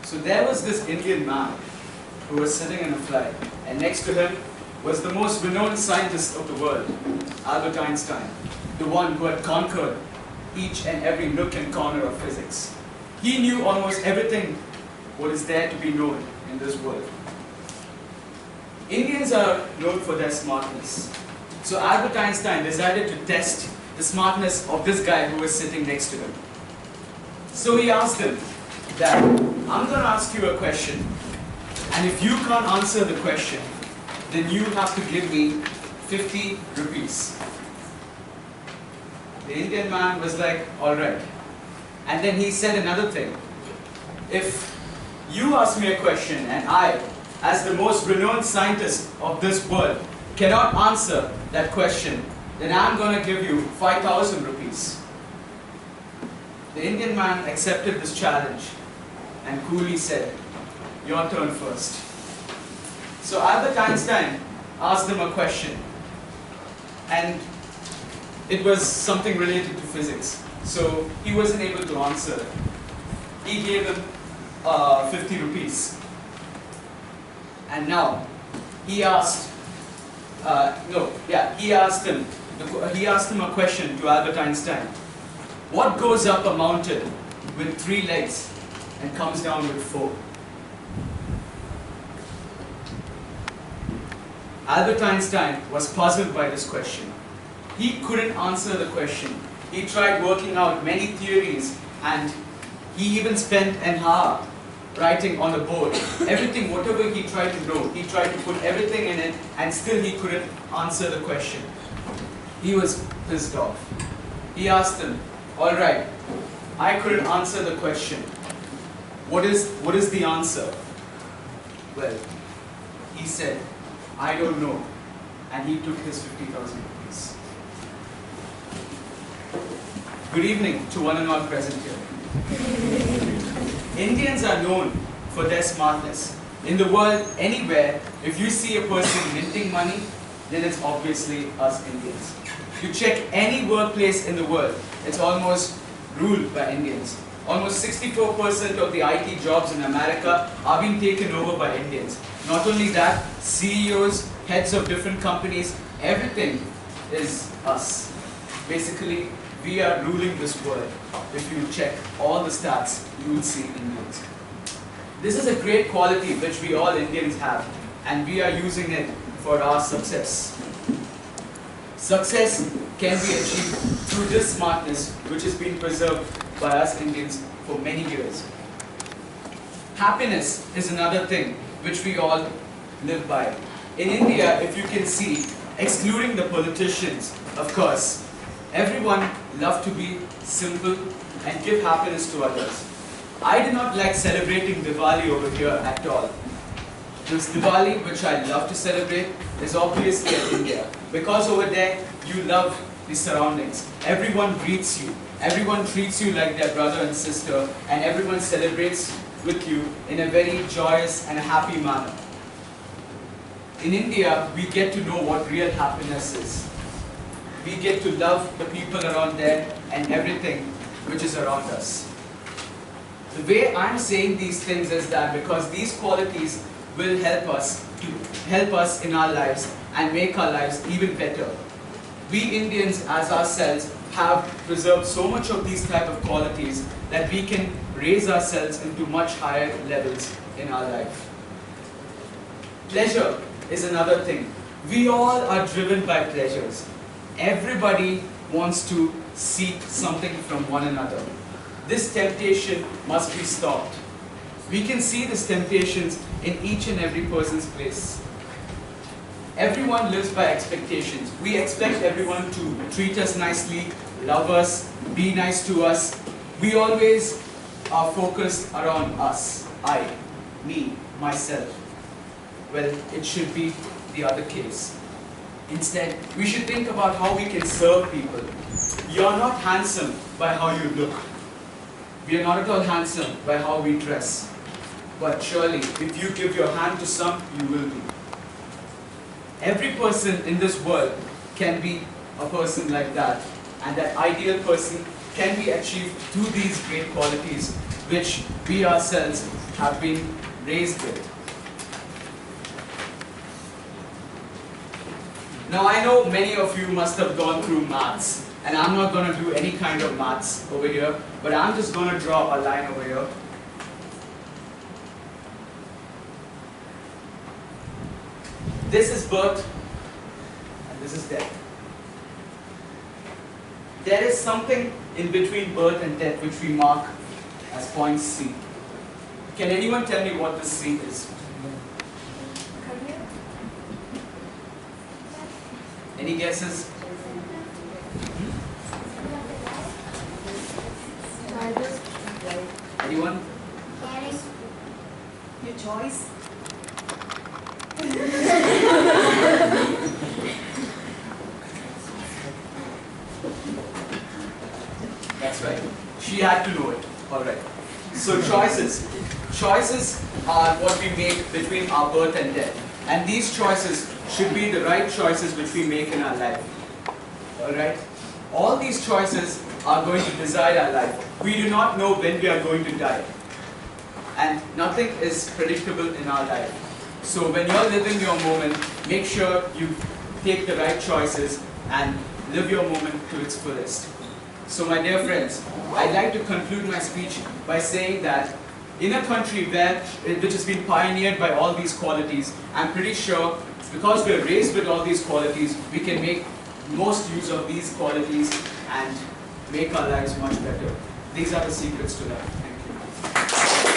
So there was this Indian man who was sitting in a flight, and next to him was the most renowned scientist of the world, Albert Einstein, the one who had conquered each and every nook and corner of physics. He knew almost everything what is there to be known in this world. Indians are known for their smartness. So Albert Einstein decided to test the smartness of this guy who was sitting next to him. So he asked him that, I'm going to ask you a question, and if you can't answer the question, then you have to give me 50 rupees. The Indian man was like, alright. And then he said another thing. If you ask me a question and I, as the most renowned scientist of this world, cannot answer that question, then I'm going to give you 5,000 rupees. The Indian man accepted this challenge and coolly said, your turn first. So Albert Einstein asked him a question, and it was something related to physics. So he wasn't able to answer it. He gave him 50 rupees. And now he asked, he asked him a question to Albert Einstein. What goes up a mountain with 3 legs and comes down with 4? Albert Einstein was puzzled by this question. He couldn't answer the question. He tried working out many theories, and he even spent an hour writing on a board. Everything, whatever he tried to know, he tried to put everything in it, and still he couldn't answer the question. He was pissed off. He asked him, alright, I couldn't answer the question. What is the answer? Well, he said, I don't know. And he took his 50,000 rupees. Good evening to one and all present here. Indians are known for their smartness. In the world, anywhere, if you see a person minting money, then it's obviously us Indians. You check any workplace in the world, it's almost ruled by Indians. Almost 64% of the IT jobs in America are being taken over by Indians. Not only that, CEOs, heads of different companies, everything is us. Basically, we are ruling this world. If you check all the stats, you will see Indians. This is a great quality which we all Indians have, and we are using it for our success. Success can be achieved through this smartness which has been preserved by us Indians for many years. Happiness is another thing which we all live by. In India, if you can see, excluding the politicians, of course, everyone loves to be simple and give happiness to others. I do not like celebrating Diwali over here at all. This Diwali, which I love to celebrate, is obviously in India. Because over there, you love the surroundings. Everyone greets you. Everyone treats you like their brother and sister, and everyone celebrates with you in a very joyous and happy manner. In India, we get to know what real happiness is. We get to love the people around there and everything which is around us. The way I'm saying these things is that because these qualities will help us in our lives and make our lives even better. We Indians as ourselves have preserved so much of these type of qualities that we can raise ourselves into much higher levels in our life. Pleasure is another thing. We all are driven by pleasures. Everybody wants to seek something from one another. This temptation must be stopped. We can see these temptations in each and every person's place. Everyone lives by expectations. We expect everyone to treat us nicely, love us, be nice to us. We always are focused around us. I, me, myself. Well, it should be the other case. Instead, we should think about how we can serve people. You are not handsome by how you look. We are not at all handsome by how we dress. But surely, if you give your hand to some, you will be. Every person in this world can be a person like that. And that ideal person can be achieved through these great qualities which we ourselves have been raised with. Now I know many of you must have gone through maths, and I'm not going to do any kind of maths over here, but I'm just going to draw a line over here. This is birth, and this is death. There is something in between birth and death which we mark as point C. Can anyone tell me what this C is? Any guesses? Anyone? Your choice. That's right. She had to know it. Alright. So choices. Choices are what we make between our birth and death. And these choices should be the right choices which we make in our life. Alright? All these choices are going to decide our life. We do not know when we are going to die. And nothing is predictable in our life. So when you're living your moment, make sure you take the right choices and live your moment to its fullest. So my dear friends, I'd like to conclude my speech by saying that in a country which has been pioneered by all these qualities, I'm pretty sure because we're raised with all these qualities, we can make most use of these qualities and make our lives much better. These are the secrets to that.